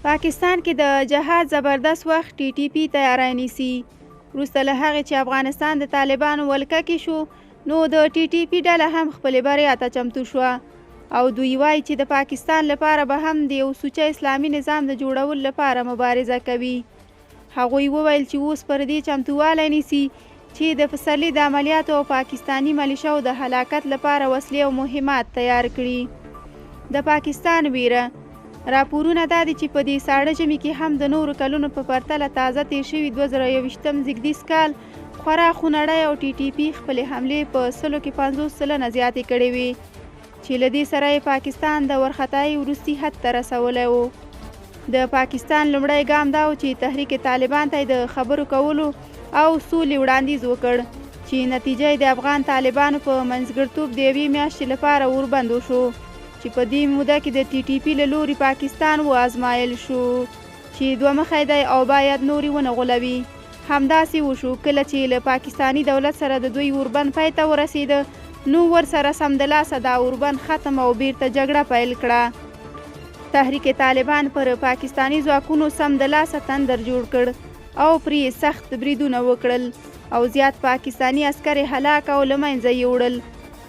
پاکستان کې د جهاد زبردست وخت ټي ټي پي تیاری نیسي. وروسته له هغې چې افغانستان د طالبانو ولکه کې شو نو د ټي ټي پي ډله هم خپلې بریا ته چمتو شوه او دوی وایي چې د پاکستان لپاره به هم د یو سوچه اسلامي نظام د جوړولو لپاره مبارزه کوي. هغوی وویل چې اوس پر دې چمتووالی نیسي چې د پسرلي د عملیاتو او پاکستاني ملیشو د هلاکت لپاره وسلې او مهمات تیار کړي. د پاکستان ویره راپورونه دا دي چې په دې ساړه ژمي کې هم د نورو کلونو په پرتله تازه تیر شوي 2021 زیږدیز کال خورا خونړی او ټي ټي پي خپلې حملې په 100 کې 50 سلنه زیاتې کړې وې چې له دې سره یې پاکستان د ورختایي وروستي حد ته رسولی و. د پاکستان لومړی ګام دا و چې تحریک طالبان ته د خبرو کولو او سولې وړاندیز وکړ چې نتیجه یې د افغان طالبانو په منځګړتوب د یوې میاشتې لپاره وربند وشو چې په دې موده کې د ټي ټي پي له لوري پاکستان وازمایل شو چې دوه مخی دی او باید نورې ونه غولوي. همداسې وشو. کله چې له پاکستاني دولت سره د دوی اوربند پای ته ورسېده نو ورسره سمدلاسه دا اوربند ختم او بیرته جګړه پیل کړه. تحریک طالبان پر پاکستاني ځواکونو سمدلاسه تندر جوړ کړ او پرې سخت بریدونه وکړل او زیات پاکستاني عسکر یې هلاک او له منځه یې وړل.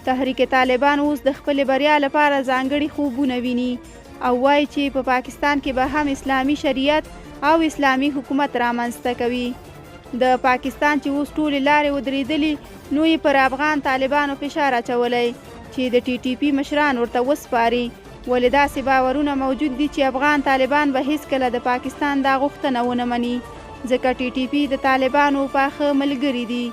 تحریک طالبان اوس د خپلې بریا لپاره ځانګړي خوبونه ویني او وایي چې په پاکستان کې به هم اسلامي شریعت او اسلامي حکومت رامنځته کوي. د پاکستان چې اوس ټولې لارې ودرېدلي نو یې پر افغان طالبانو فشار اچولی چې د ټي ټي پي مشران ورته وسپاري، ولې داسې باورونه موجود دي چې افغان طالبان به هیڅکله د پاکستان دا غوښتنه ونه مني ځکه ټي ټي پي د طالبانو پاخه ملګري دي.